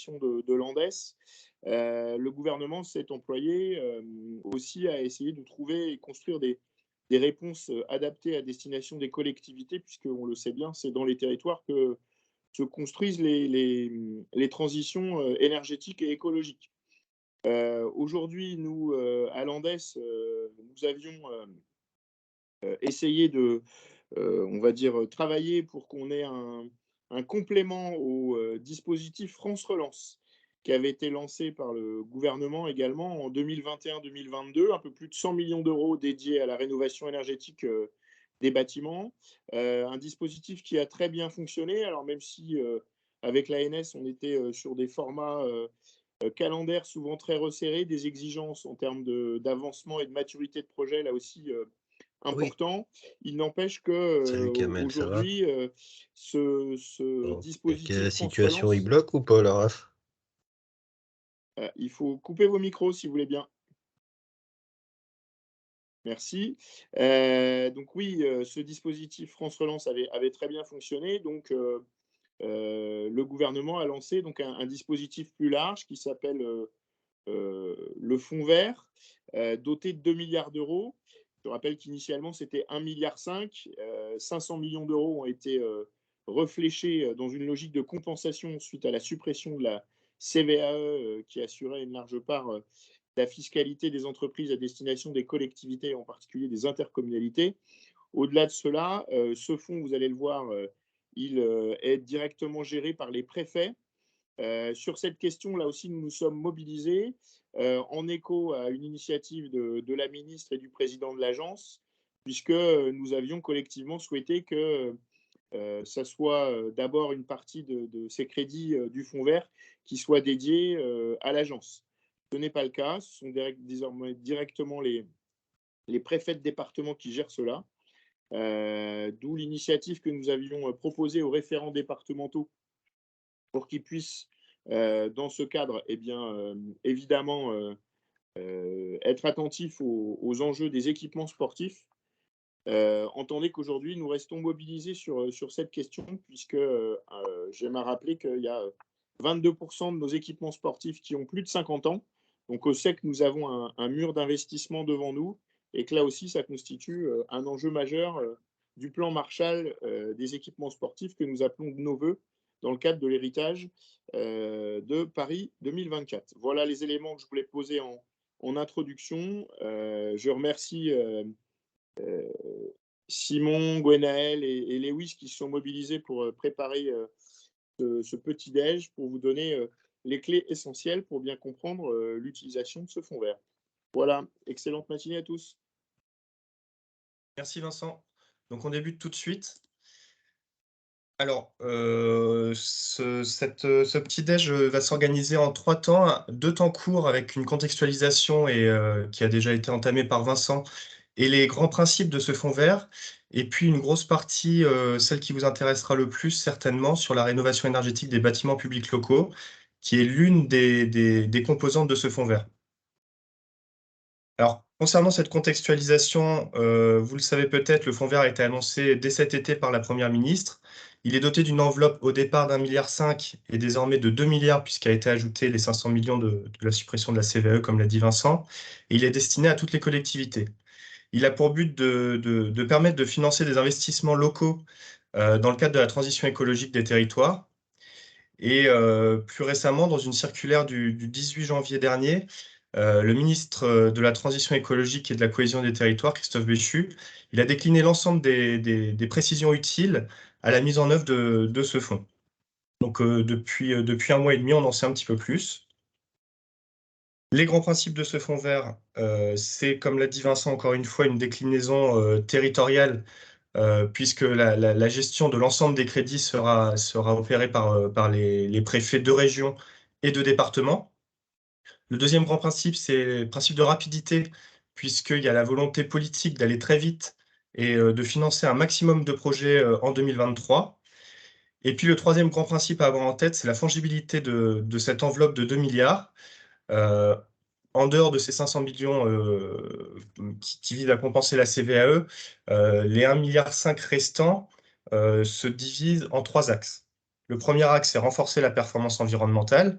proposition de l'ANDES, le gouvernement s'est employé aussi à essayer de trouver et construire des réponses adaptées à destination des collectivités, puisqu'on le sait bien, c'est dans les territoires que se construisent les transitions énergétiques et écologiques. Aujourd'hui, nous, à l'ANDES, nous avions essayé de, on va dire, travailler pour qu'on ait un complément au dispositif France Relance, qui avait été lancé par le gouvernement également en 2021-2022, un peu plus de 100 millions d'euros dédiés à la rénovation énergétique des bâtiments. Un dispositif qui a très bien fonctionné, alors même si avec l'ANS, on était sur des formats calendaires souvent très resserrés, des exigences en termes d'avancement et de maturité de projet, là aussi Oui. important. Il n'empêche que Salut Kamel, ça va? aujourd'hui, ce Bon, et que la dispositif France situation, il Relance, bloque ou pas, la ref? il faut couper vos micros si vous voulez bien. Merci. Donc oui, ce dispositif France Relance avait très bien fonctionné. Donc, le gouvernement a lancé donc un dispositif plus large qui s'appelle le fonds vert, doté de 2 milliards d'euros. Je rappelle qu'initialement, c'était 1,5 milliard. 500 millions d'euros ont été refléchés dans une logique de compensation suite à la suppression de la CVAE, qui assurait une large part de la fiscalité des entreprises à destination des collectivités, en particulier des intercommunalités. Au-delà de cela, ce fonds, vous allez le voir, il est directement géré par les préfets. Sur cette question, là aussi, nous nous sommes mobilisés en écho à une initiative de la ministre et du président de l'agence, puisque nous avions collectivement souhaité que ça soit d'abord une partie de ces crédits du fonds vert qui soit dédiée à l'agence. Ce n'est pas le cas, ce sont désormais directement les préfets de département qui gèrent cela, d'où l'initiative que nous avions proposée aux référents départementaux pour qu'ils puissent, dans ce cadre, eh bien, évidemment, être attentifs aux enjeux des équipements sportifs. Entendez qu'aujourd'hui, nous restons mobilisés sur cette question, puisque j'aime à rappeler qu'il y a 22% de nos équipements sportifs qui ont plus de 50 ans. Donc, on sait que nous avons un mur d'investissement devant nous et que là aussi, ça constitue un enjeu majeur du plan Marshall des équipements sportifs que nous appelons de nos voeux dans le cadre de l'héritage de Paris 2024. Voilà les éléments que je voulais poser en introduction. Je remercie Simon, Gwenaël et Lewis qui se sont mobilisés pour préparer ce petit-déj pour vous donner les clés essentielles pour bien comprendre l'utilisation de ce fonds vert. Voilà, excellente matinée à tous. Merci Vincent. Donc on débute tout de suite. Alors, ce petit déj va s'organiser en 3 temps. 2 temps courts avec une contextualisation qui a déjà été entamée par Vincent et les grands principes de ce fonds vert. Et puis une grosse partie, celle qui vous intéressera le plus certainement, sur la rénovation énergétique des bâtiments publics locaux, qui est l'une des composantes de ce fonds vert. Alors, concernant cette contextualisation, vous le savez peut-être, le fonds vert a été annoncé dès cet été par la première ministre. Il est doté d'une enveloppe au départ d'1,5 milliard et désormais de 2 milliards puisqu'a été ajouté les 500 millions de la suppression de la CVAE, comme l'a dit Vincent, et il est destiné à toutes les collectivités. Il a pour but de permettre de financer des investissements locaux dans le cadre de la transition écologique des territoires. Et plus récemment, dans une circulaire du 18 janvier dernier, le ministre de la Transition écologique et de la cohésion des territoires, Christophe Béchu, il a décliné l'ensemble des précisions utiles à la mise en œuvre de ce fonds. Donc depuis 1 mois et demi, on en sait un petit peu plus. Les grands principes de ce fonds vert, c'est, comme l'a dit Vincent encore une fois, une déclinaison territoriale, puisque la gestion de l'ensemble des crédits sera opérée par les préfets de région et de département. Le deuxième grand principe, c'est le principe de rapidité, puisqu'il y a la volonté politique d'aller très vite et de financer un maximum de projets en 2023. Et puis le troisième grand principe à avoir en tête, c'est la fongibilité de cette enveloppe de 2 milliards. Euh, En dehors de ces 500 millions qui visent à compenser la CVAE, les 1,5 milliard restants se divisent en 3 axes. Le premier axe, c'est renforcer la performance environnementale,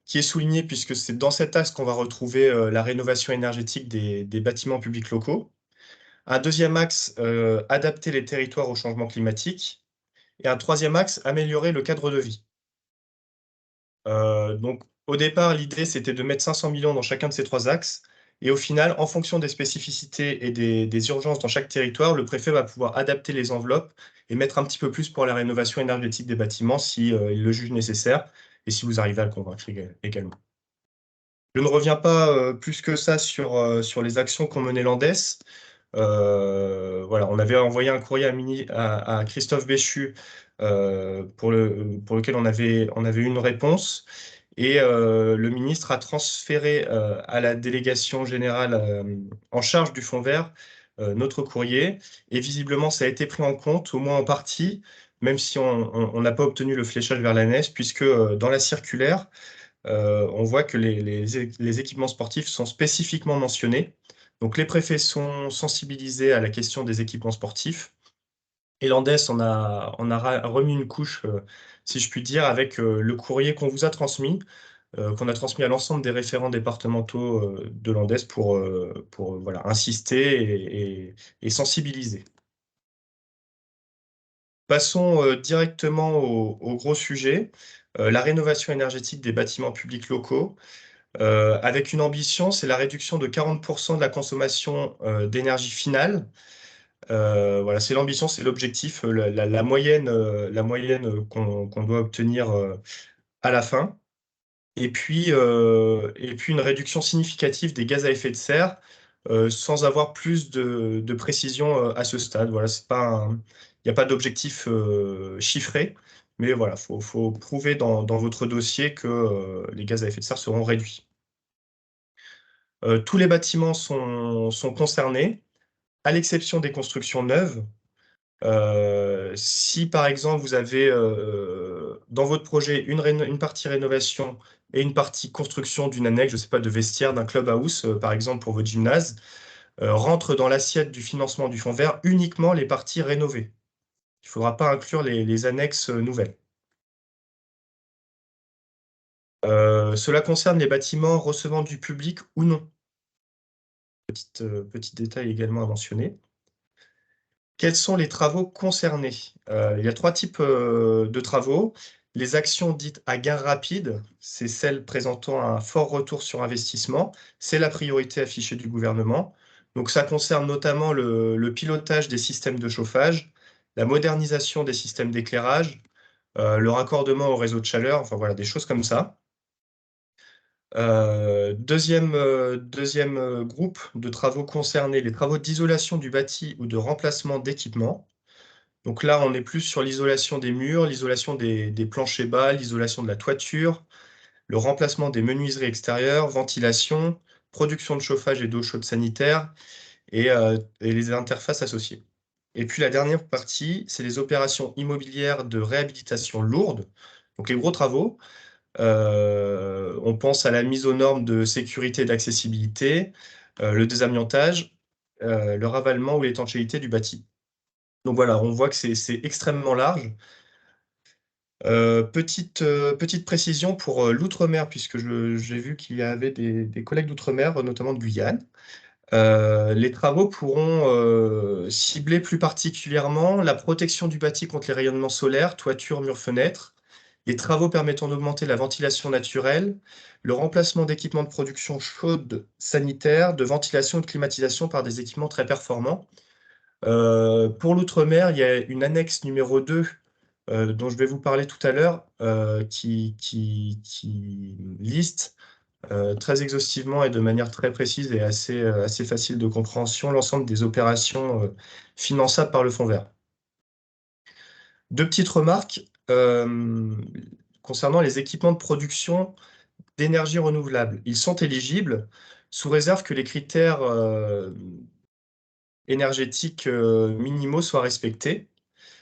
qui est souligné puisque c'est dans cet axe qu'on va retrouver la rénovation énergétique des bâtiments publics locaux. Un deuxième axe, adapter les territoires au changement climatique. Et un troisième axe, améliorer le cadre de vie. Donc, au départ, l'idée, c'était de mettre 500 millions dans chacun de ces trois axes. Et au final, en fonction des spécificités et des urgences dans chaque territoire, le préfet va pouvoir adapter les enveloppes et mettre un petit peu plus pour la rénovation énergétique des bâtiments si il le juge nécessaire et si vous arrivez à le convaincre également. Je ne reviens pas plus que ça sur les actions qu'ont menées l'ANDES. Voilà, on avait envoyé un courrier à Christophe Béchu pour lequel on avait eu une réponse. Et le ministre a transféré à la délégation générale en charge du Fonds vert notre courrier. Et visiblement, ça a été pris en compte, au moins en partie, même si on n'a pas obtenu le fléchage vers l'ANES, puisque dans la circulaire, on voit que les équipements sportifs sont spécifiquement mentionnés. Donc les préfets sont sensibilisés à la question des équipements sportifs. Et l'ANDES on a remis une couche, si je puis dire, avec le courrier qu'on vous a transmis, qu'on a transmis à l'ensemble des référents départementaux de l'ANDES pour voilà, insister et sensibiliser. Passons directement au gros sujet, la rénovation énergétique des bâtiments publics locaux. Avec une ambition, c'est la réduction de 40% de la consommation d'énergie finale. Voilà, c'est l'ambition, c'est l'objectif, la moyenne qu'on doit obtenir à la fin. Et puis une réduction significative des gaz à effet de serre, sans avoir plus de précision à ce stade. Voilà, il n'y a pas d'objectif chiffré, mais voilà, faut prouver dans votre dossier que les gaz à effet de serre seront réduits. Tous les bâtiments sont concernés, à l'exception des constructions neuves. Si par exemple vous avez dans votre projet une partie rénovation et une partie construction d'une annexe, je ne sais pas, de vestiaire, d'un clubhouse, par exemple pour votre gymnase, rentre dans l'assiette du financement du fonds vert uniquement les parties rénovées. Il ne faudra pas inclure les annexes nouvelles. Cela concerne les bâtiments recevant du public ou non. Petit détail également à mentionner. Quels sont les travaux concernés? Il y a trois types de travaux. Les actions dites à gain rapide, c'est celles présentant un fort retour sur investissement. C'est la priorité affichée du gouvernement. Donc ça concerne notamment le pilotage des systèmes de chauffage, la modernisation des systèmes d'éclairage, le raccordement au réseau de chaleur, enfin voilà, des choses comme ça. Deuxième groupe de travaux concernés, les travaux d'isolation du bâti ou de remplacement d'équipements. Donc là, on est plus sur l'isolation des murs, l'isolation des planchers bas, l'isolation de la toiture, le remplacement des menuiseries extérieures, ventilation, production de chauffage et d'eau chaude sanitaire et les interfaces associées. Et puis la dernière partie, c'est les opérations immobilières de réhabilitation lourde, donc les gros travaux. On pense à la mise aux normes de sécurité et d'accessibilité, le désamiantage, le ravalement ou l'étanchéité du bâti. Donc voilà, on voit que c'est extrêmement large. Petite précision pour l'outre-mer, puisque j'ai vu qu'il y avait des collègues d'outre-mer, notamment de Guyane. Les travaux pourront cibler plus particulièrement la protection du bâti contre les rayonnements solaires, toiture, murs, fenêtres, les travaux permettant d'augmenter la ventilation naturelle, le remplacement d'équipements de production chaude sanitaire, de ventilation et de climatisation par des équipements très performants. Pour l'outre-mer, il y a une annexe numéro 2 dont je vais vous parler tout à l'heure, qui liste très exhaustivement et de manière très précise et assez facile de compréhension l'ensemble des opérations finançables par le Fonds vert. Deux petites remarques concernant les équipements de production d'énergie renouvelable. Ils sont éligibles sous réserve que les critères énergétiques minimaux soient respectés.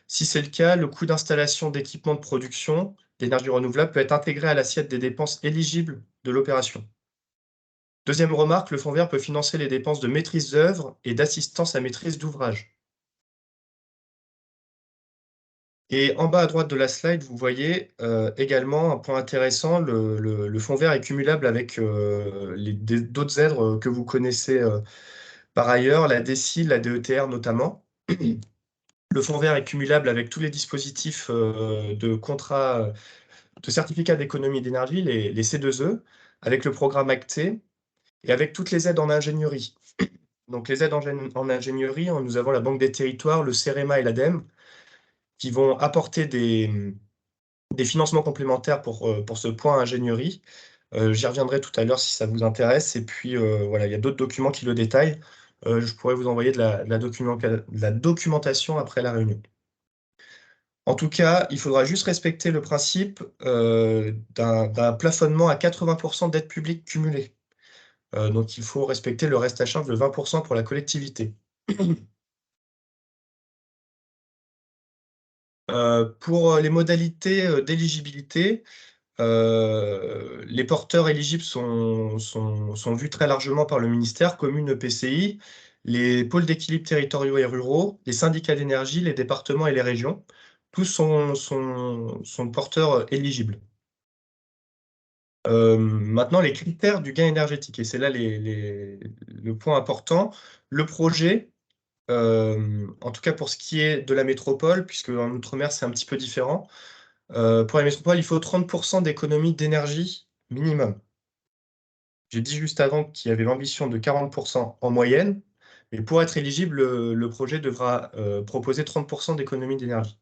Si c'est le cas, le coût d'installation d'équipements de production d'énergie renouvelable peut être intégré à l'assiette des dépenses éligibles de l'opération. Deuxième remarque, le Fonds vert peut financer les dépenses de maîtrise d'œuvre et d'assistance à maîtrise d'ouvrage. Et en bas à droite de la slide, vous voyez également un point intéressant, le fonds vert est cumulable avec d'autres aides que vous connaissez par ailleurs, la DSIL, la DETR notamment. Le fonds vert est cumulable avec tous les dispositifs de contrats de certificats d'économie d'énergie, les C2E, avec le programme ACT et avec toutes les aides en ingénierie. Donc les aides en ingénierie, nous avons la Banque des Territoires, le CEREMA et l'ADEME, qui vont apporter des financements complémentaires pour ce point ingénierie. J'y reviendrai tout à l'heure si ça vous intéresse. Et puis, voilà, il y a d'autres documents qui le détaillent. Je pourrais vous envoyer de la documentation après la réunion. En tout cas, il faudra juste respecter le principe d'un plafonnement à 80% d'aide publique cumulée. Donc, il faut respecter le reste à charge de 20% pour la collectivité. Pour les modalités d'éligibilité, les porteurs éligibles sont vus très largement par le ministère, communes, EPCI, les pôles d'équilibre territoriaux et ruraux, les syndicats d'énergie, les départements et les régions. Tous sont porteurs éligibles. Maintenant, les critères du gain énergétique, et c'est là le point important. Le projet, en tout cas pour ce qui est de la métropole, puisque en Outre-mer, c'est un petit peu différent, pour la métropole, il faut 30% d'économie d'énergie minimum. J'ai dit juste avant qu'il y avait l'ambition de 40% en moyenne, mais pour être éligible, le projet devra proposer 30% d'économie d'énergie.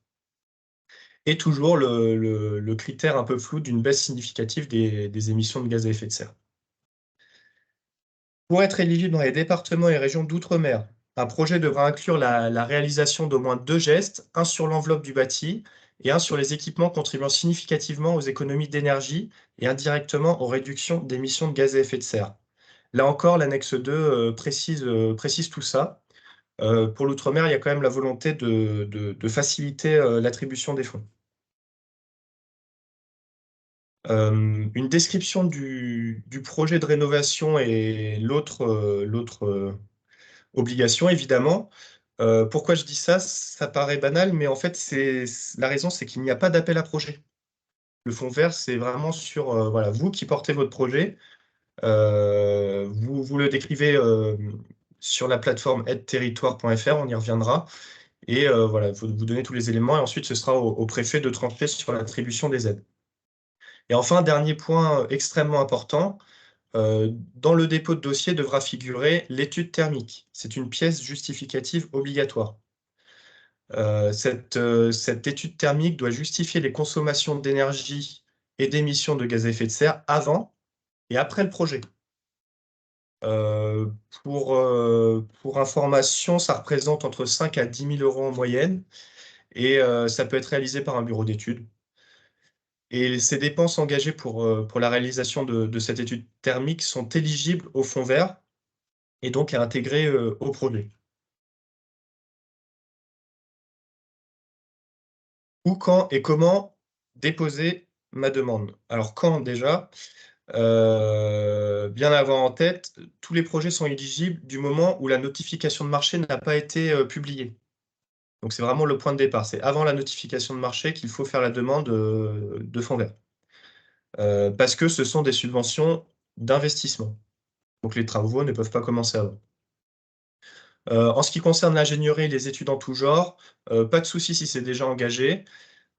Et toujours le critère un peu flou d'une baisse significative des émissions de gaz à effet de serre. Pour être éligible dans les départements et régions d'outre-mer, un projet devra inclure la réalisation d'au moins 2 gestes, un sur l'enveloppe du bâti et un sur les équipements contribuant significativement aux économies d'énergie et indirectement aux réductions d'émissions de gaz à effet de serre. Là encore, l'annexe 2 précise tout ça. Pour l'outre-mer, il y a quand même la volonté de faciliter l'attribution des fonds. Une description du projet de rénovation et l'autre obligation, évidemment. Pourquoi je dis ça? Ça paraît banal, mais en fait, la raison, c'est qu'il n'y a pas d'appel à projet. Le fonds vert, c'est vraiment sur voilà, vous qui portez votre projet. Vous le décrivez sur la plateforme aideterritoire.fr, on y reviendra. Et voilà, il faut vous donner tous les éléments et ensuite ce sera au préfet de trancher sur l'attribution des aides. Et enfin, dernier point extrêmement important, dans le dépôt de dossier devra figurer l'étude thermique. C'est une pièce justificative obligatoire. Cette étude thermique doit justifier les consommations d'énergie et d'émissions de gaz à effet de serre avant et après le projet. Euh, pour information, ça représente entre 5 à 10 000 euros en moyenne et ça peut être réalisé par un bureau d'études. Et ces dépenses engagées pour la réalisation de cette étude thermique sont éligibles au fonds vert et donc à intégrer au projet. Où, quand et comment déposer ma demande? Alors quand déjà, bien avoir en tête, tous les projets sont éligibles du moment où la notification de marché n'a pas été publiée. Donc c'est vraiment le point de départ, c'est avant la notification de marché qu'il faut faire la demande de fonds vert. Parce que ce sont des subventions d'investissement. Donc les travaux ne peuvent pas commencer avant. En ce qui concerne l'ingénierie et les études en tout genre, pas de souci si c'est déjà engagé.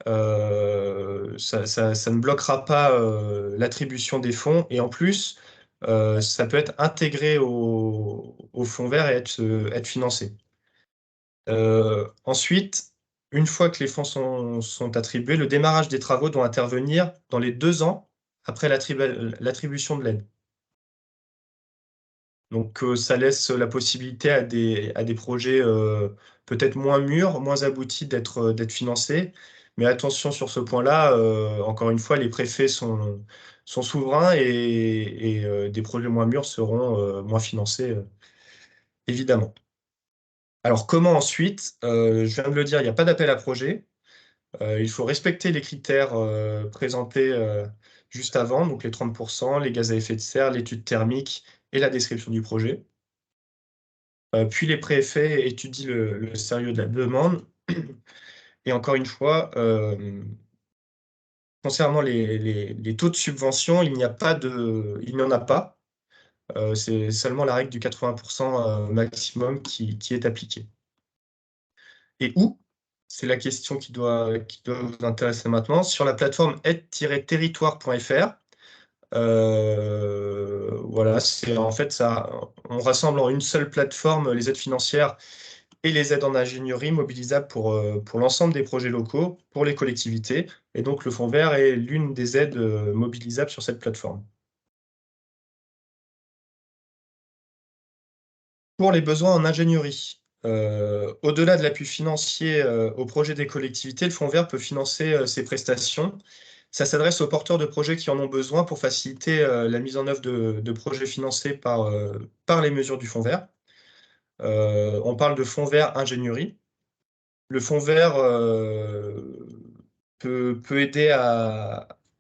Ça ne bloquera pas l'attribution des fonds. Et en plus, ça peut être intégré au fonds vert et être financé. Ensuite, une fois que les fonds sont attribués, le démarrage des travaux doit intervenir dans les 2 ans après l'attribution de l'aide. Donc, ça laisse la possibilité à des projets peut-être moins mûrs, moins aboutis d'être financés. Mais attention sur ce point-là, encore une fois, les préfets sont souverains et des projets moins mûrs seront moins financés, évidemment. Alors, comment ensuite? Je viens de le dire, il n'y a pas d'appel à projet. Il faut respecter les critères présentés juste avant, donc les 30%, les gaz à effet de serre, l'étude thermique et la description du projet. Puis les préfets étudient le sérieux de la demande Et encore une fois, concernant les taux de subvention, il n'y en a pas. C'est seulement la règle du 80% maximum qui est appliquée. Et où? C'est la question qui doit vous intéresser maintenant. Sur la plateforme aide-territoire.fr, voilà, en fait ça, on rassemble en une seule plateforme les aides financières et les aides en ingénierie mobilisables pour l'ensemble des projets locaux, pour les collectivités. Et donc le fonds vert est l'une des aides mobilisables sur cette plateforme. Pour les besoins en ingénierie, au-delà de l'appui financier au projet des collectivités, le fonds vert peut financer ces prestations. Ça s'adresse aux porteurs de projets qui en ont besoin pour faciliter la mise en œuvre de projets financés par les mesures du fonds vert. On parle de fonds vert ingénierie. Le fonds vert peut aider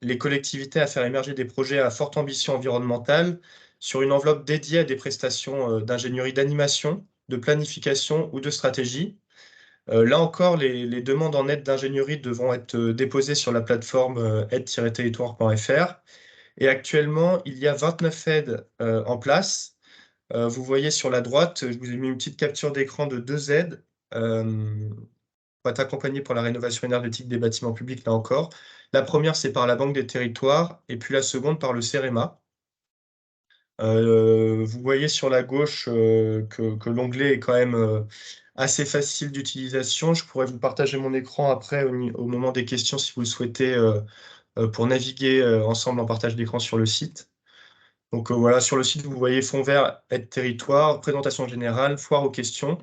les collectivités à faire émerger des projets à forte ambition environnementale sur une enveloppe dédiée à des prestations d'ingénierie d'animation, de planification ou de stratégie. Là encore, les demandes en aide d'ingénierie devront être déposées sur la plateforme aide-territoire.fr. Et actuellement, il y a 29 aides en place. Vous voyez sur la droite, je vous ai mis une petite capture d'écran de 2 aides pour être accompagné pour la rénovation énergétique des bâtiments publics, là encore. La première, c'est par la Banque des Territoires, et puis la seconde par le CEREMA. Vous voyez sur la gauche que l'onglet est quand même assez facile d'utilisation. Je pourrais vous partager mon écran après au moment des questions si vous le souhaitez pour naviguer ensemble en partage d'écran sur le site. Donc voilà, sur le site, vous voyez Fonds vert, aide territoire, présentation générale, foire aux questions,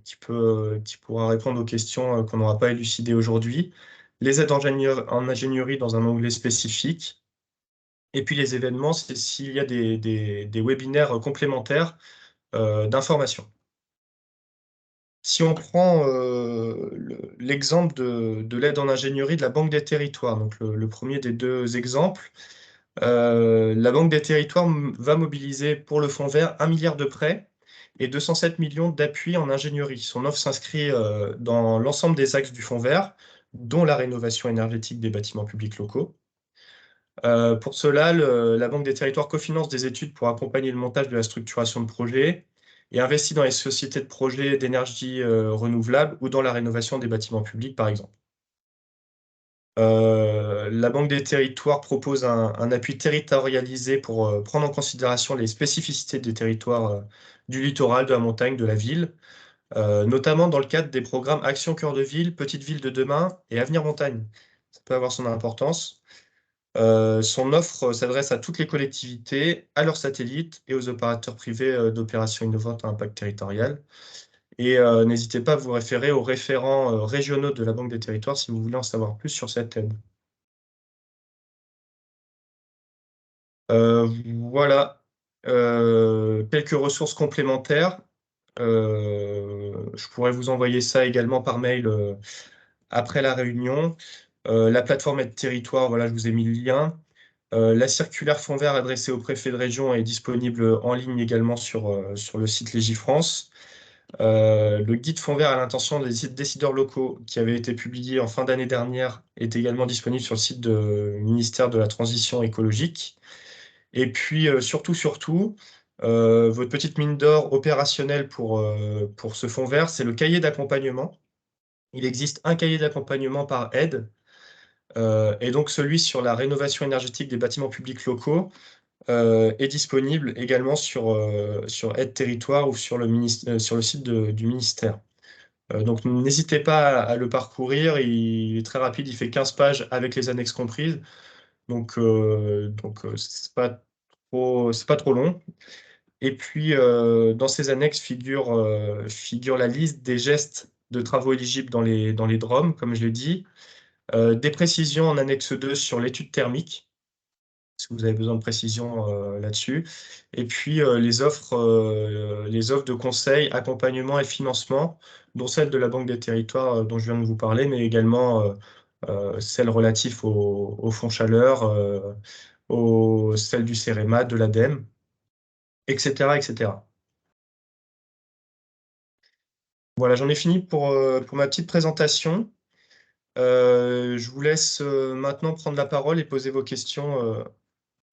qui pourra répondre aux questions qu'on n'aura pas élucidées aujourd'hui. Les aides en ingénierie dans un onglet spécifique. Et puis les événements, c'est s'il y a des webinaires complémentaires d'information. Si on prend l'exemple de l'aide en ingénierie de la Banque des Territoires, donc le premier des 2 exemples, la Banque des Territoires va mobiliser pour le fonds vert 1 milliard de prêts et 207 millions d'appui en ingénierie. Son offre s'inscrit dans l'ensemble des axes du fonds vert, dont la rénovation énergétique des bâtiments publics locaux. Pour cela, la Banque des Territoires cofinance des études pour accompagner le montage de la structuration de projets et investit dans les sociétés de projets d'énergie renouvelable ou dans la rénovation des bâtiments publics, par exemple. La Banque des Territoires propose un appui territorialisé pour prendre en considération les spécificités des territoires du littoral, de la montagne, de la ville, notamment dans le cadre des programmes Action Cœur de Ville, Petite Ville de demain et Avenir Montagne. Ça peut avoir son importance. Son offre s'adresse à toutes les collectivités, à leurs satellites et aux opérateurs privés d'opérations innovantes à impact territorial. Et n'hésitez pas à vous référer aux référents régionaux de la Banque des Territoires si vous voulez en savoir plus sur cette aide. Voilà, quelques ressources complémentaires. Je pourrais vous envoyer ça également par mail après la réunion. La plateforme Aide Territoire, voilà, je vous ai mis le lien. La circulaire fonds vert adressée au préfet de région est disponible en ligne également sur le site Légifrance. Le guide fonds vert à l'intention des décideurs locaux, qui avait été publié en fin d'année dernière, est également disponible sur le site du ministère de la Transition écologique. Et puis, surtout, votre petite mine d'or opérationnelle pour ce fonds vert, c'est le cahier d'accompagnement. Il existe un cahier d'accompagnement par aide, et donc celui sur la rénovation énergétique des bâtiments publics locaux est disponible également sur Aide Territoire ou sur le site du ministère. Donc n'hésitez pas à le parcourir, il est très rapide, il fait 15 pages avec les annexes comprises, donc c'est pas trop long. Et puis dans ces annexes figure la liste des gestes de travaux éligibles dans les DROM, comme je l'ai dit, des précisions en annexe 2 sur l'étude thermique, si vous avez besoin de précision là-dessus. Et puis les offres de conseil, accompagnement et financement, dont celle de la Banque des Territoires dont je viens de vous parler, mais également celles relatives au fonds chaleur, celles du CEREMA, de l'ADEME, etc., etc. Voilà, j'en ai fini pour ma petite présentation. Je vous laisse maintenant prendre la parole et poser vos questions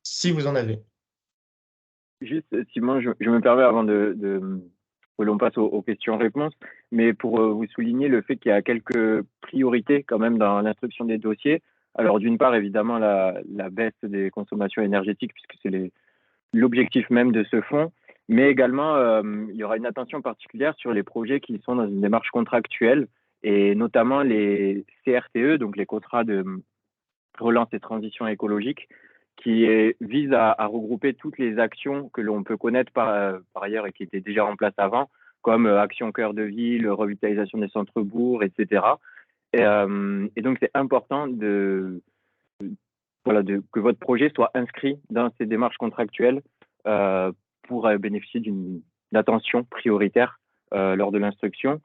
si vous en avez. Juste, Simon, je me permets avant que l'on passe aux questions-réponses, mais pour vous souligner le fait qu'il y a quelques priorités quand même dans l'instruction des dossiers. Alors, d'une part, évidemment, la baisse des consommations énergétiques, puisque c'est l'objectif même de ce fonds, mais également, il y aura une attention particulière sur les projets qui sont dans une démarche contractuelle, et notamment les CRTE, donc les contrats de relance et transition écologique, qui vise à regrouper toutes les actions que l'on peut connaître par ailleurs et qui étaient déjà en place avant, comme Action Cœur de Ville, revitalisation des centres-bourgs, etc. Et donc, c'est important que votre projet soit inscrit dans ces démarches contractuelles pour bénéficier d'une attention prioritaire lors de l'instruction.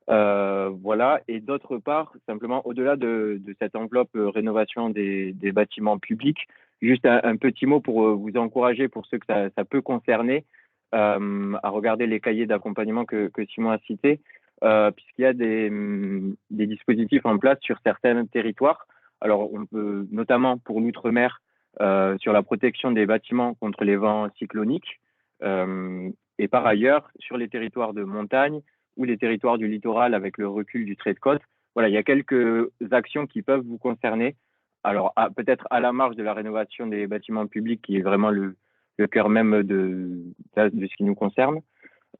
Voilà. Et d'autre part, simplement, au-delà de cette enveloppe rénovation des bâtiments publics, juste un petit mot pour vous encourager, pour ceux que ça peut concerner, à regarder les cahiers d'accompagnement que Simon a cités, puisqu'il y a des dispositifs en place sur certains territoires. Alors, on peut, notamment pour l'outre-mer, sur la protection des bâtiments contre les vents cycloniques, et par ailleurs, sur les territoires de montagne, ou les territoires du littoral avec le recul du trait de côte. Voilà, il y a quelques actions qui peuvent vous concerner. Alors, peut-être à la marge de la rénovation des bâtiments publics, qui est vraiment le cœur même de ce qui nous concerne.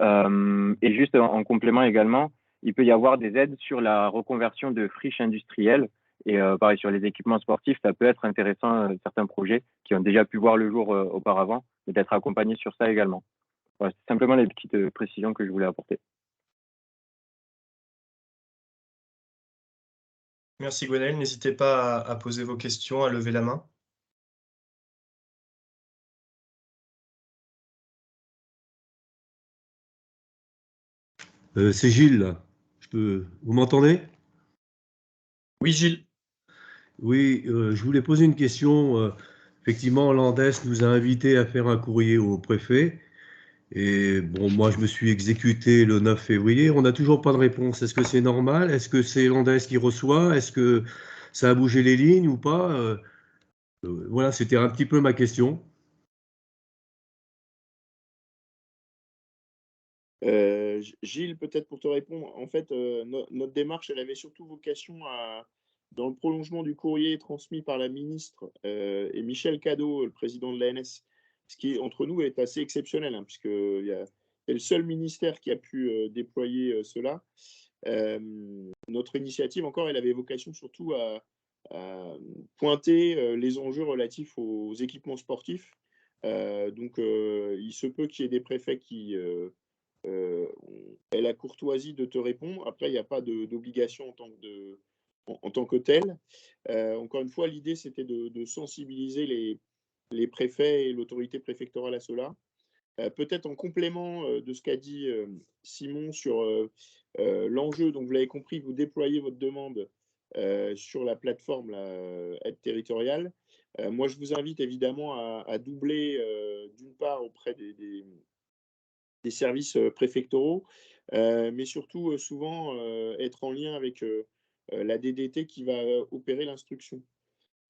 Et juste en complément également, il peut y avoir des aides sur la reconversion de friches industrielles. Et pareil, sur les équipements sportifs, ça peut être intéressant, certains projets qui ont déjà pu voir le jour auparavant, et d'être accompagnés sur ça également. Voilà, c'est simplement les petites précisions que je voulais apporter. Merci Gwenaël, n'hésitez pas à poser vos questions, à lever la main. C'est Gilles, là. Vous m'entendez? Oui, Gilles. Oui, je voulais poser une question. Effectivement, l'ANDES nous a invités à faire un courrier au préfet. Et bon, moi, je me suis exécuté le 9 février. On n'a toujours pas de réponse. Est-ce que c'est normal? Est-ce que c'est l'ANDES qui reçoit? Est-ce que ça a bougé les lignes ou pas? Voilà, c'était un petit peu ma question. Gilles, peut-être pour te répondre, en fait, notre démarche, elle avait surtout vocation dans le prolongement du courrier transmis par la ministre et Michel Cadot, le président de l'ANS, ce qui, entre nous, est assez exceptionnel, hein, puisque c'est le seul ministère qui a pu déployer cela. Notre initiative, encore, elle avait vocation surtout à pointer les enjeux relatifs aux équipements sportifs. Donc, il se peut qu'il y ait des préfets qui aient la courtoisie de te répondre. Après, il n'y a pas d'obligation en tant que telle. Encore une fois, l'idée, c'était de sensibiliser les préfets et l'autorité préfectorale à cela. Peut-être en complément de ce qu'a dit Simon sur l'enjeu, donc vous l'avez compris, vous déployez votre demande sur la plateforme aide territoriale. Moi, je vous invite évidemment à doubler d'une part auprès des services préfectoraux, mais surtout souvent être en lien avec la DDT qui va opérer l'instruction.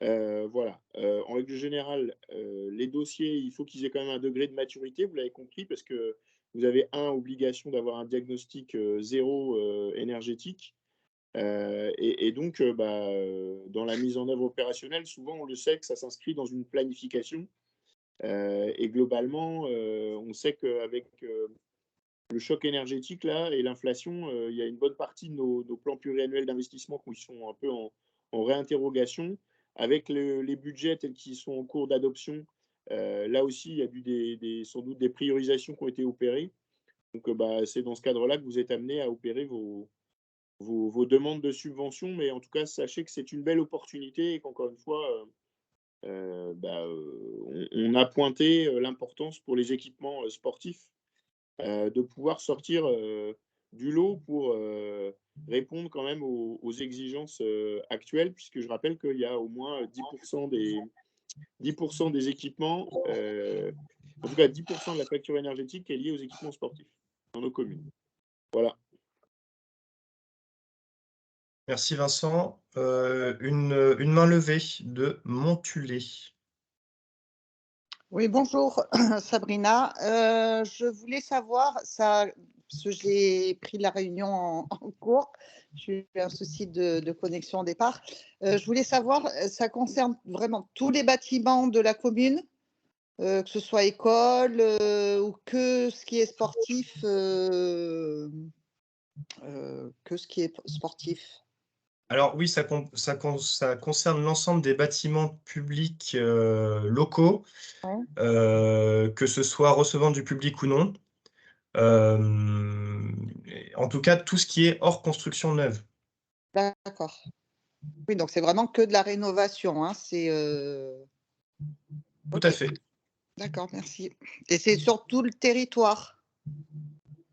Voilà. En règle générale, les dossiers, il faut qu'ils aient quand même un degré de maturité, vous l'avez compris, parce que vous avez obligation d'avoir un diagnostic zéro énergétique. Et donc, dans la mise en œuvre opérationnelle, souvent, on le sait que ça s'inscrit dans une planification. Et globalement, on sait qu'avec le choc énergétique là, et l'inflation, il y a une bonne partie de nos plans pluriannuels d'investissement qui sont un peu en réinterrogation. Avec les budgets tels qu'ils sont en cours d'adoption, là aussi, il y a sans doute des priorisations qui ont été opérées. Donc, c'est dans ce cadre-là que vous êtes amené à opérer vos demandes de subvention. Mais en tout cas, sachez que c'est une belle opportunité et qu'encore une fois, on a pointé l'importance pour les équipements sportifs de pouvoir sortir du lot pour répondre quand même aux exigences actuelles, puisque je rappelle qu'il y a au moins 10% des équipements, en tout cas 10% de la facture énergétique qui est liée aux équipements sportifs dans nos communes. Voilà. Merci Vincent. Une main levée de Montulé. Oui, bonjour Sabrina. Je voulais savoir, parce que j'ai pris la réunion en cours, j'ai eu un souci de connexion au départ. Je voulais savoir, ça concerne vraiment tous les bâtiments de la commune, que ce soit école ou que ce qui est sportif, que ce qui est sportif. Alors oui, ça concerne l'ensemble des bâtiments publics locaux, Ouais. que ce soit recevant du public ou non. En tout cas, tout ce qui est hors construction neuve. D'accord. Oui, donc c'est vraiment que de la rénovation, hein, c'est Tout OK. à fait. D'accord, merci. Et c'est sur tout le territoire?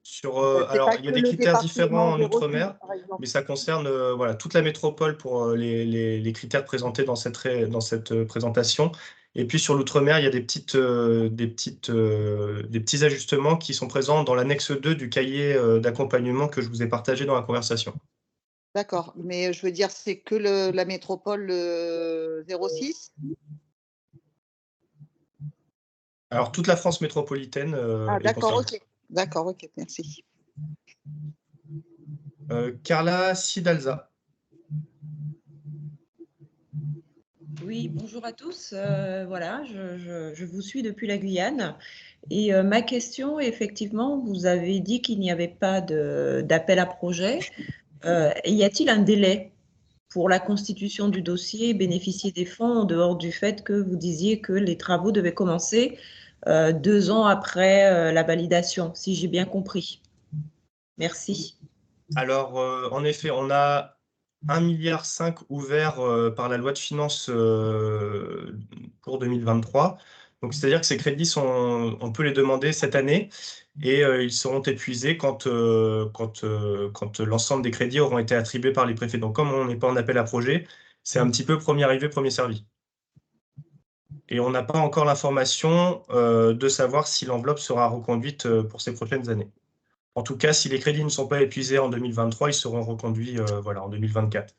C'est Alors, pas il y a que des le critères département différents en 06, Outre-mer, par exemple? mais ça concerne voilà, toute la métropole pour les critères présentés dans cette présentation. Et puis sur l'Outre-mer, il y a des petits ajustements qui sont présents dans l'annexe 2 du cahier d'accompagnement que je vous ai partagé dans la conversation. D'accord, mais je veux dire, c'est que la métropole 06? Alors, toute la France métropolitaine Ah est d'accord, concernée. OK. D'accord, OK, merci. Carla Sidalza. Oui, bonjour à tous. Voilà, je vous suis depuis la Guyane. Et ma question, effectivement, vous avez dit qu'il n'y avait pas d'appel à projet. Y a-t-il un délai pour la constitution du dossier et bénéficier des fonds en dehors du fait que vous disiez que les travaux devaient commencer 2 ans après la validation, si j'ai bien compris? Merci. Alors, en effet, on a 1,5 milliard ouvert par la loi de finances pour 2023. Donc, c'est-à-dire que ces crédits, on peut les demander cette année et ils seront épuisés quand l'ensemble des crédits auront été attribués par les préfets. Donc, comme on n'est pas en appel à projet, c'est un petit peu premier arrivé, premier servi. Et on n'a pas encore l'information de savoir si l'enveloppe sera reconduite pour ces prochaines années. En tout cas, si les crédits ne sont pas épuisés en 2023, ils seront reconduits voilà, en 2024.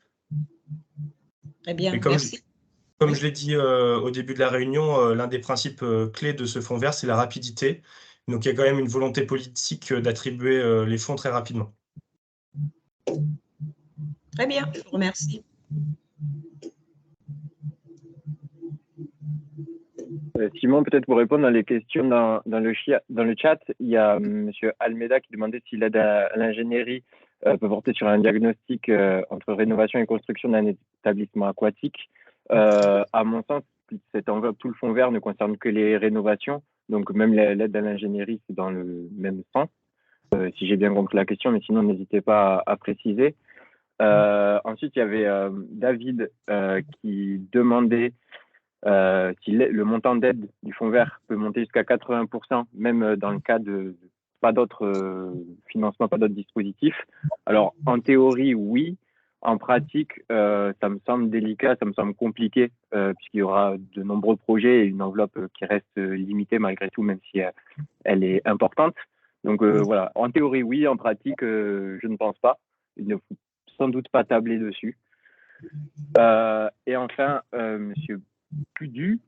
Très bien, Mais comme merci. je l'ai dit au début de la réunion, l'un des principes clés de ce fonds vert, c'est la rapidité. Donc, il y a quand même une volonté politique d'attribuer les fonds très rapidement. Très bien, je vous remercie. Simon, peut-être pour répondre dans les questions dans le chat, il y a Monsieur Almeida qui demandait si l'aide à l'ingénierie peut porter sur un diagnostic entre rénovation et construction d'un établissement aquatique. À mon sens, cette enveloppe, tout le fonds vert ne concerne que les rénovations, donc même l'aide à l'ingénierie, c'est dans le même sens, si j'ai bien compris la question, mais sinon n'hésitez pas à préciser. Ensuite, il y avait David qui demandait si le montant d'aide du fonds vert peut monter jusqu'à 80%, même dans le cas de pas d'autres financements, pas d'autres dispositifs. Alors, en théorie, oui. En pratique, ça me semble délicat, ça me semble compliqué, puisqu'il y aura de nombreux projets et une enveloppe qui reste limitée malgré tout, même si elle est importante. Donc voilà, en théorie, oui. En pratique, je ne pense pas. Il ne faut sans doute pas tabler dessus. Et enfin, Monsieur Poudou,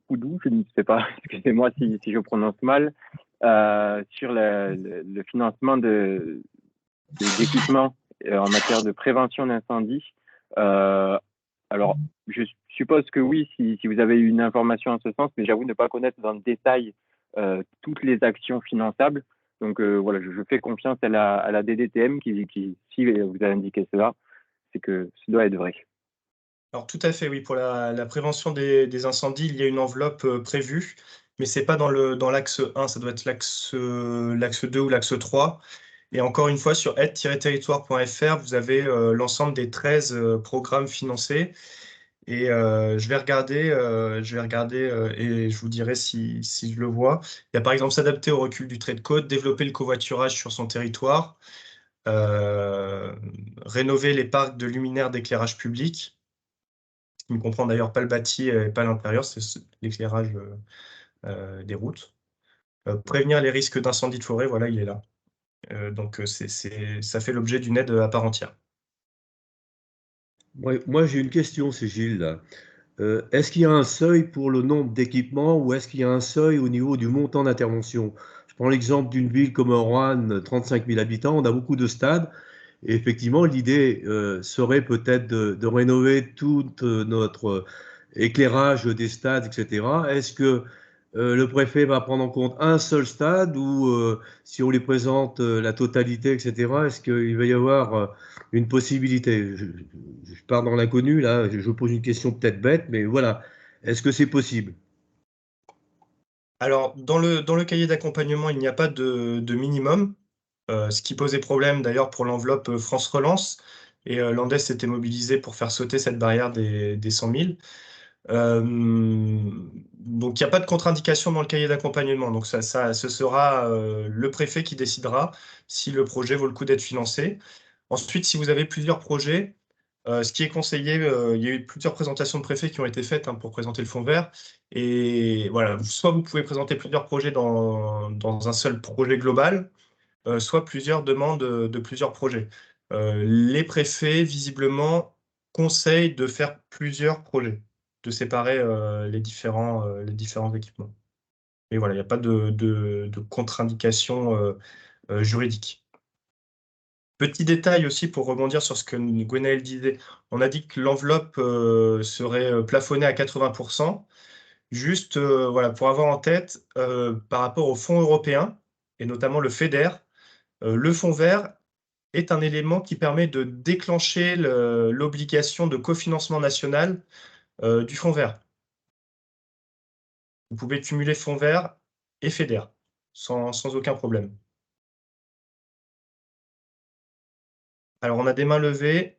je ne sais pas, excusez-moi si je prononce mal, sur le financement d'équipements en matière de prévention d'incendie. Alors, je suppose que oui, si vous avez une information en ce sens, mais j'avoue ne pas connaître dans le détail toutes les actions finançables. Donc voilà, je fais confiance à la DDTM qui, si vous a indiqué cela, c'est que ce doit être vrai. Alors, tout à fait, oui. Pour la prévention des incendies, il y a une enveloppe prévue, mais ce n'est pas dans l'axe 1, ça doit être l'axe 2 ou l'axe 3. Et encore une fois, sur aide-territoire.fr, vous avez l'ensemble des 13 programmes financés. Et je vais regarder et je vous dirai si je le vois. Il y a par exemple s'adapter au recul du trait de côte, développer le covoiturage sur son territoire, rénover les parcs de luminaires d'éclairage public, qui ne comprend d'ailleurs pas le bâti et pas l'intérieur, c'est l'éclairage des routes. Prévenir les risques d'incendie de forêt, voilà, il est là. Donc ça fait l'objet d'une aide à part entière. Moi, j'ai une question, c'est Gilles, là. Est-ce qu'il y a un seuil pour le nombre d'équipements ou est-ce qu'il y a un seuil au niveau du montant d'intervention? Je prends l'exemple d'une ville comme Roanne, 35 000 habitants, on a beaucoup de stades. Et effectivement, l'idée serait peut-être de rénover tout notre éclairage des stades, etc. Est-ce que le préfet va prendre en compte un seul stade ou si on lui présente la totalité, etc., est-ce qu'il va y avoir une possibilité? Je pars dans l'inconnu, là, je pose une question peut-être bête, mais voilà. Est-ce que c'est possible? Alors, dans le cahier d'accompagnement, il n'y a pas de minimum, ce qui posait problème d'ailleurs pour l'enveloppe France Relance. Et l'ANDES s'était mobilisé pour faire sauter cette barrière des 100 000. Donc, il n'y a pas de contre-indication dans le cahier d'accompagnement. Donc, ce sera le préfet qui décidera si le projet vaut le coup d'être financé. Ensuite, si vous avez plusieurs projets, ce qui est conseillé, il y a eu plusieurs présentations de préfets qui ont été faites pour présenter le fonds vert. Et voilà, soit vous pouvez présenter plusieurs projets dans un seul projet global, soit plusieurs demandes de plusieurs projets. Les préfets, visiblement, conseillent de faire plusieurs projets, de séparer les différents équipements. Et voilà, il n'y a pas de contre-indication juridique. Petit détail aussi pour rebondir sur ce que Gwenaël disait, on a dit que l'enveloppe serait plafonnée à 80%. Juste voilà, pour avoir en tête, par rapport aux fonds européens, et notamment le FEDER, le fonds vert est un élément qui permet de déclencher l'obligation de cofinancement national du fonds vert. Vous pouvez cumuler fonds vert et FEDER sans aucun problème. Alors, on a des mains levées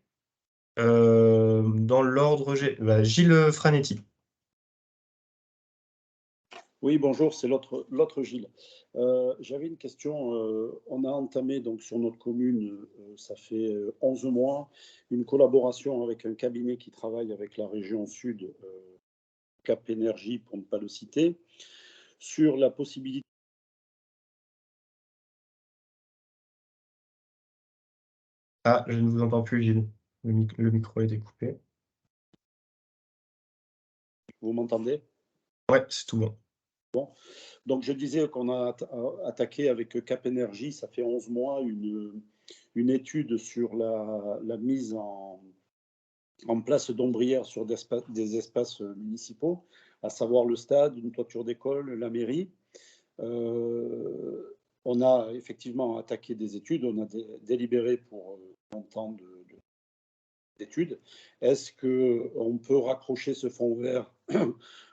dans l'ordre Gilles Franetti. Oui, bonjour, c'est l'autre Gilles. J'avais une question. On a entamé donc sur notre commune, ça fait 11 mois, une collaboration avec un cabinet qui travaille avec la région sud, Cap Énergie, pour ne pas le citer, sur la possibilité. Ah, je ne vous entends plus, Gilles. Le micro est découpé. Vous m'entendez? Ouais, c'est tout bon. Bon. Donc, je disais qu'on a attaqué avec Cap Énergie, ça fait 11 mois, une étude sur la mise en place d'ombrières sur des espaces municipaux, à savoir le stade, une toiture d'école, la mairie. On a effectivement attaqué des études, on a délibéré pour un temps d'études. Est-ce qu'on peut raccrocher ce fonds vert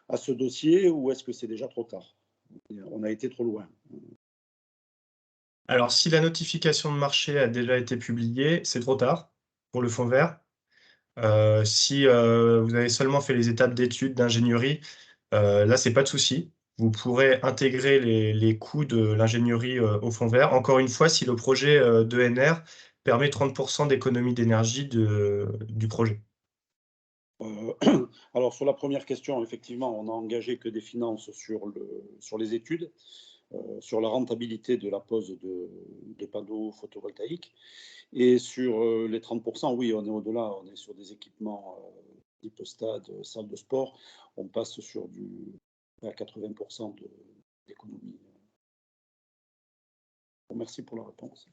à ce dossier ou est-ce que c'est déjà trop tard? On a été trop loin. Alors, si la notification de marché a déjà été publiée, c'est trop tard pour le fonds vert. Si vous avez seulement fait les étapes d'études, d'ingénierie, là, c'est pas de souci. Vous pourrez intégrer les coûts de l'ingénierie au fonds vert. Encore une fois, si le projet d'ENR permet 30% d'économie d'énergie du projet. Alors, sur la première question, effectivement, on n'a engagé que des finances sur les études, sur la rentabilité de la pose de panneaux photovoltaïques. Et sur les 30%, oui, on est au-delà, on est sur des équipements type stade, salle de sport, on passe sur à 80% d'économie. Merci pour la réponse.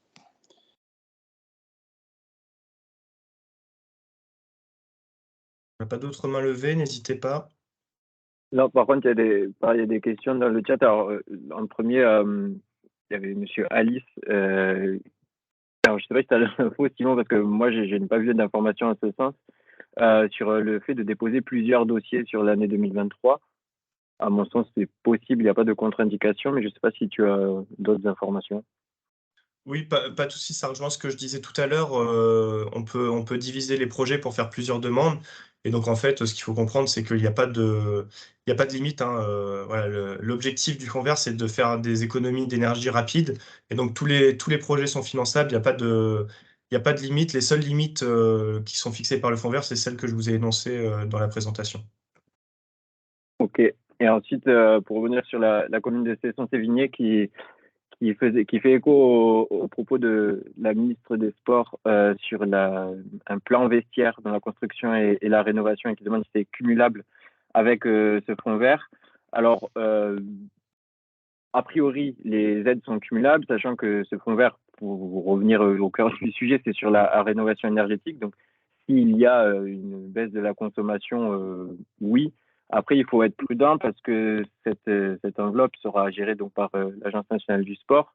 Il n'y a pas d'autres mains levées, n'hésitez pas. Non, par contre, il y a des questions dans le chat. Alors, en premier, il y avait monsieur Alice. Alors, je ne sais pas si tu as l'info, Simon, parce que moi, je n'ai pas vu d'informations en ce sens, sur le fait de déposer plusieurs dossiers sur l'année 2023. À mon sens, c'est possible, il n'y a pas de contre-indication, mais je ne sais pas si tu as d'autres informations. Oui, pas de souci, ça rejoint ce que je disais tout à l'heure. On peut diviser les projets pour faire plusieurs demandes. Et donc, en fait, ce qu'il faut comprendre, c'est qu'il n'y a pas de limite. Voilà, l'objectif du fonds vert, c'est de faire des économies d'énergie rapides. Et donc, tous les projets sont finançables. Il n'y a pas de limite. Les seules limites qui sont fixées par le fonds vert, c'est celles que je vous ai énoncées dans la présentation. Ok. Et ensuite, pour revenir sur la commune de Cesson-Sévigné qui qui fait écho au propos de la ministre des Sports sur un plan vestiaire dans la construction et la rénovation et qui demande si c'est cumulable avec ce fonds vert. Alors, a priori, les aides sont cumulables, sachant que ce fonds vert, pour revenir au cœur du sujet, c'est sur la rénovation énergétique. Donc, s'il y a une baisse de la consommation, oui. Après, il faut être prudent parce que cette enveloppe sera gérée donc par l'Agence nationale du sport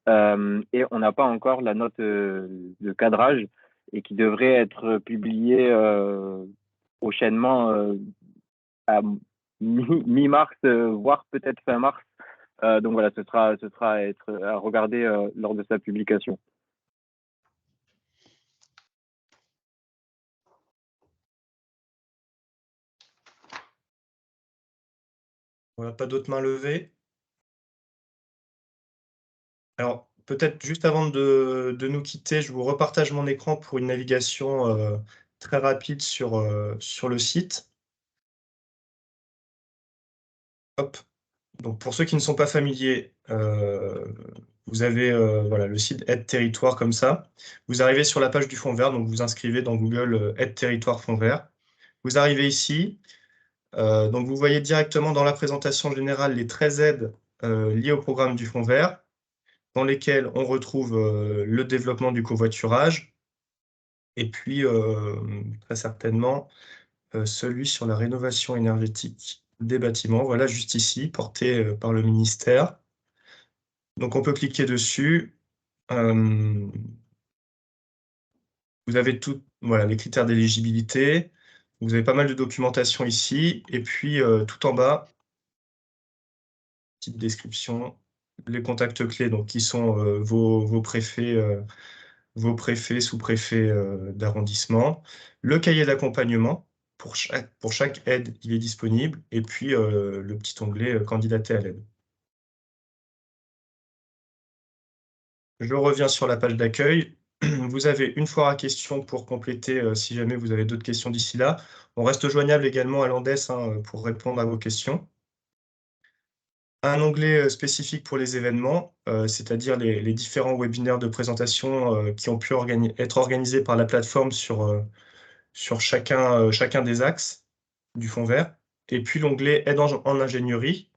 et on n'a pas encore la note de cadrage et qui devrait être publiée prochainement à mi-mars, voire peut-être fin mars. Donc voilà, ce sera à regarder lors de sa publication. On n'a pas d'autres mains levées. Alors, peut-être juste avant de nous quitter, je vous repartage mon écran pour une navigation très rapide sur le site. Hop. Donc, pour ceux qui ne sont pas familiers, vous avez voilà, le site Aide Territoire comme ça. Vous arrivez sur la page du Fonds vert, donc vous inscrivez dans Google Aide Territoire Fonds vert. Vous arrivez ici. Donc, vous voyez directement dans la présentation générale les 13 aides liées au programme du Fonds vert, dans lesquelles on retrouve le développement du covoiturage et puis très certainement celui sur la rénovation énergétique des bâtiments. Voilà, juste ici, porté par le ministère. Donc, on peut cliquer dessus. Vous avez voilà, les critères d'éligibilité. Vous avez pas mal de documentation ici. Et puis, tout en bas, petite description, les contacts clés, donc, qui sont vos préfets, sous-préfets d'arrondissement. Le cahier d'accompagnement, pour chaque aide, il est disponible. Et puis, le petit onglet candidater à l'aide. Je reviens sur la page d'accueil. Vous avez une fois à question pour compléter si jamais vous avez d'autres questions d'ici là. On reste joignable également à l'ANDES pour répondre à vos questions. Un onglet spécifique pour les événements, c'est-à-dire les différents webinaires de présentation qui ont pu être organisés par la plateforme sur chacun des axes du Fonds vert. Et puis l'onglet Aide en ingénierie.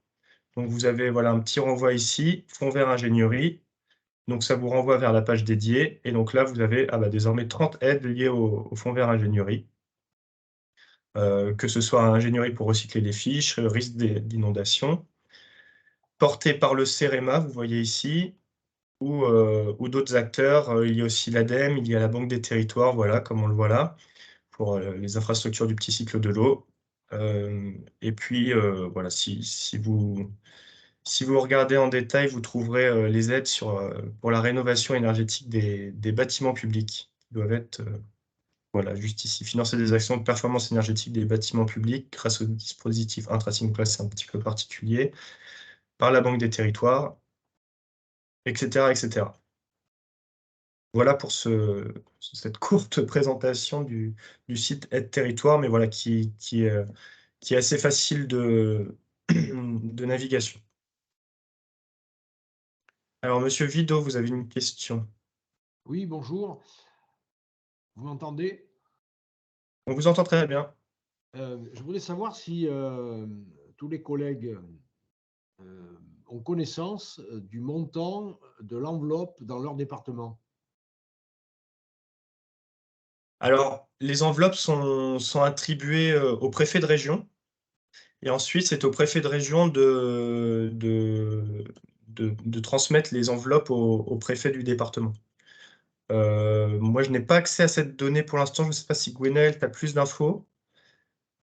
Donc vous avez voilà, un petit renvoi ici, Fonds vert ingénierie. Donc, ça vous renvoie vers la page dédiée. Et donc là, vous avez désormais 30 aides liées au Fonds vert ingénierie. Que ce soit ingénierie pour recycler les fiches, risque d'inondation, porté par le CEREMA, vous voyez ici, ou d'autres acteurs. Il y a aussi l'ADEME, il y a la Banque des territoires, voilà, comme on le voit là, pour les infrastructures du petit cycle de l'eau. Et puis, voilà, si vous regardez en détail, vous trouverez les aides pour la rénovation énergétique des bâtiments publics qui doivent être, voilà, juste ici, financer des actions de performance énergétique des bâtiments publics grâce au dispositif intrasing, donc là c'est un petit peu particulier, par la Banque des territoires, etc. etc. Voilà pour cette courte présentation du site Aide Territoire, mais voilà, qui est assez facile de navigation. Alors, Monsieur Vido, vous avez une question. Oui, bonjour. Vous m'entendez? On vous entend très bien. Je voulais savoir si tous les collègues ont connaissance du montant de l'enveloppe dans leur département. Alors, les enveloppes sont attribuées au préfet de région. Et ensuite, c'est au préfet de région de transmettre les enveloppes au préfet du département. Moi, je n'ai pas accès à cette donnée pour l'instant. Je ne sais pas si Gwenaël, tu as plus d'infos.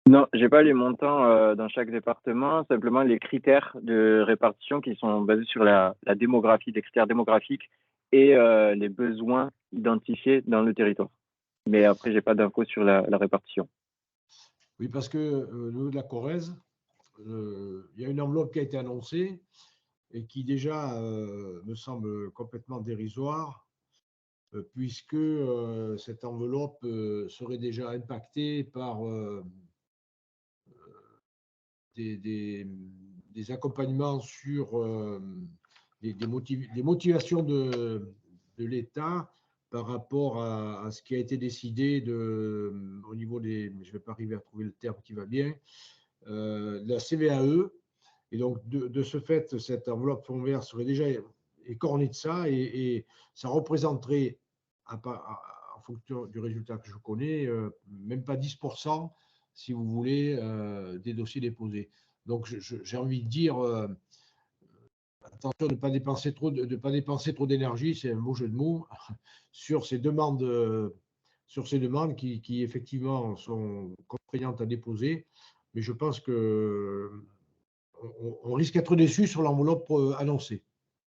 Non, j'ai pas les montants dans chaque département, simplement les critères de répartition qui sont basés sur la démographie, des critères démographiques et les besoins identifiés dans le territoire. Mais après, j'ai pas d'infos sur la répartition. Oui, parce que au niveau de la Corrèze, il y a une enveloppe qui a été annoncée et qui déjà me semble complètement dérisoire, puisque cette enveloppe serait déjà impactée par des accompagnements sur des motivations de l'État par rapport à ce qui a été décidé au niveau des, je ne vais pas arriver à trouver le terme qui va bien, de la CVAE. Et donc, de ce fait, cette enveloppe fonds vert serait déjà écornée de ça et ça représenterait, en fonction du résultat que je connais, même pas 10%, si vous voulez, des dossiers déposés. Donc, j'ai envie de dire, attention de ne pas dépenser trop d'énergie, c'est un beau jeu de mots, sur ces demandes, qui effectivement sont contraignantes à déposer. Mais je pense que on risque d'être déçu sur l'enveloppe annoncée.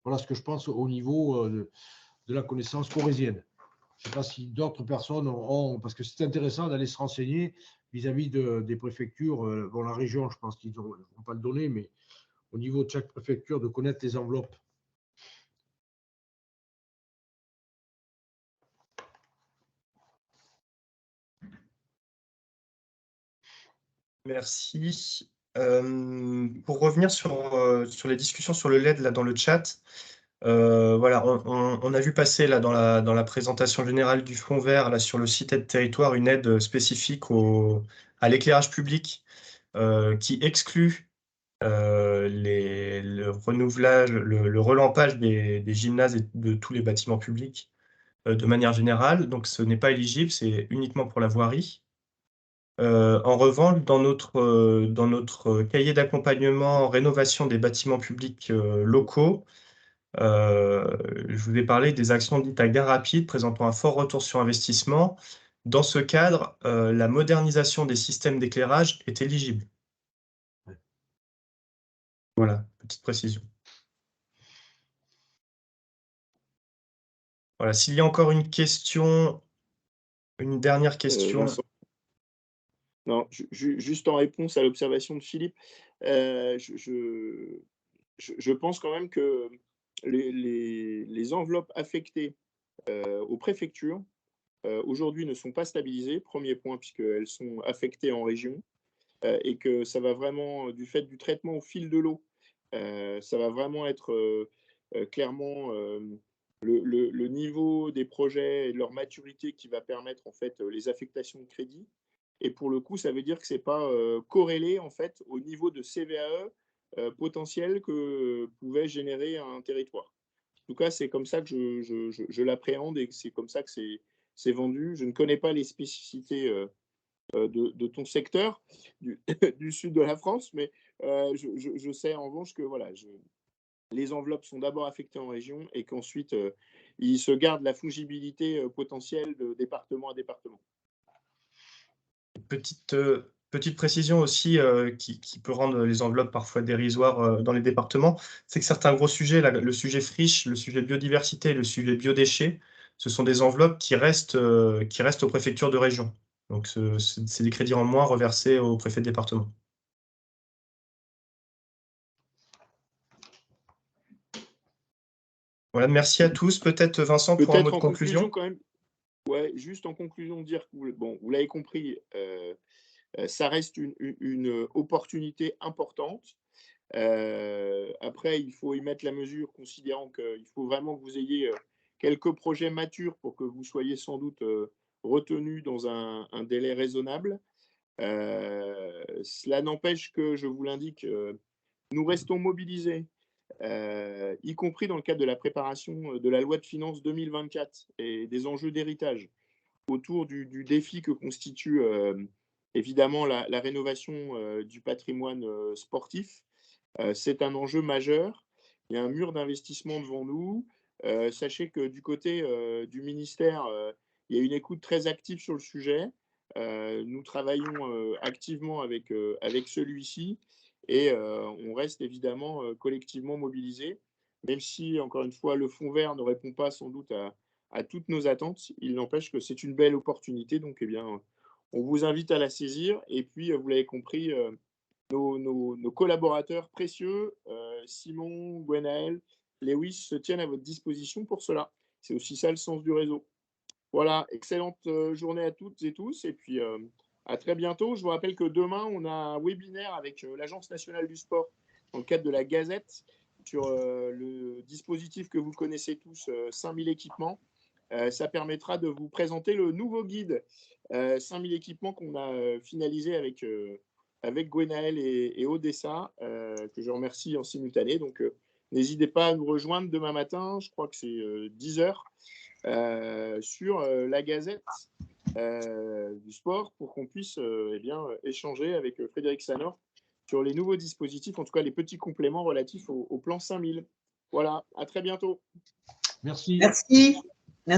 Voilà ce que je pense au niveau de la connaissance corésienne. Je ne sais pas si d'autres personnes ont, parce que c'est intéressant d'aller se renseigner vis-à-vis des préfectures. Bon, la région, je pense qu'ils ne vont pas le donner, mais au niveau de chaque préfecture, de connaître les enveloppes. Merci. Pour revenir sur les discussions sur le LED là, dans le chat, voilà, on a vu passer là, dans la présentation générale du fonds vert là, sur le site Aide Territoire une aide spécifique à l'éclairage public qui exclut le renouvelage, le relampage des gymnases et de tous les bâtiments publics de manière générale. Donc, ce n'est pas éligible, c'est uniquement pour la voirie. En revanche, dans notre cahier d'accompagnement en rénovation des bâtiments publics locaux, je vous ai parlé des actions dites à gain rapide présentant un fort retour sur investissement. Dans ce cadre, la modernisation des systèmes d'éclairage est éligible. Voilà, petite précision. Voilà, s'il y a encore une question, une dernière question. Vincent. Non, juste en réponse à l'observation de Philippe, je pense quand même que les enveloppes affectées aux préfectures aujourd'hui ne sont pas stabilisées, premier point, puisqu'elles sont affectées en région, et que ça va vraiment, du fait du traitement au fil de l'eau, ça va vraiment être clairement le niveau des projets et de leur maturité qui va permettre en fait les affectations de crédit. Et pour le coup, ça veut dire que ce n'est pas corrélé en fait au niveau de CVAE potentiel que pouvait générer un territoire. En tout cas, c'est comme ça que je l'appréhende et c'est comme ça que c'est vendu. Je ne connais pas les spécificités de ton secteur du sud de la France, mais je sais en revanche que voilà, les enveloppes sont d'abord affectées en région et qu'ensuite ils se gardent la fongibilité potentielle de département à département. Petite précision aussi qui peut rendre les enveloppes parfois dérisoires dans les départements, c'est que certains gros sujets, le sujet friche, le sujet biodiversité, le sujet biodéchets, ce sont des enveloppes qui restent aux préfectures de région. Donc, c'est des crédits en moins reversés au préfet de département. Voilà, merci à tous. Peut-être Vincent pour un mot de conclusion. Quand même, ouais, juste en conclusion, dire que bon, vous l'avez compris, ça reste une opportunité importante. Après, il faut y mettre la mesure, considérant qu'il faut vraiment que vous ayez quelques projets matures pour que vous soyez sans doute retenu dans un délai raisonnable. Cela n'empêche que, je vous l'indique, nous restons mobilisés, y compris dans le cadre de la préparation de la loi de finances 2024 et des enjeux d'héritage, autour du défi que constitue évidemment la rénovation du patrimoine sportif. C'est un enjeu majeur. Il y a un mur d'investissement devant nous. Sachez que du côté du ministère, il y a une écoute très active sur le sujet. Nous travaillons activement avec celui-ci et on reste évidemment collectivement mobilisés, même si, encore une fois, le fonds vert ne répond pas sans doute à toutes nos attentes. Il n'empêche que c'est une belle opportunité. Donc, eh bien, on vous invite à la saisir. Et puis, vous l'avez compris, nos collaborateurs précieux, Simon, Gwenaël, Lewis, se tiennent à votre disposition pour cela. C'est aussi ça le sens du réseau. Voilà, excellente journée à toutes et tous. Et puis, à très bientôt. Je vous rappelle que demain, on a un webinaire avec l'Agence nationale du sport dans le cadre de la Gazette sur le dispositif que vous connaissez tous, 5000 équipements. Ça permettra de vous présenter le nouveau guide 5000 équipements qu'on a finalisé avec Gwenaël et Odessa, que je remercie en simultané. Donc, n'hésitez pas à nous rejoindre demain matin, je crois que c'est 10h, sur la Gazette du sport pour qu'on puisse échanger avec Frédéric Sanor sur les nouveaux dispositifs, en tout cas les petits compléments relatifs au plan 5000. Voilà, à très bientôt. Merci. Merci.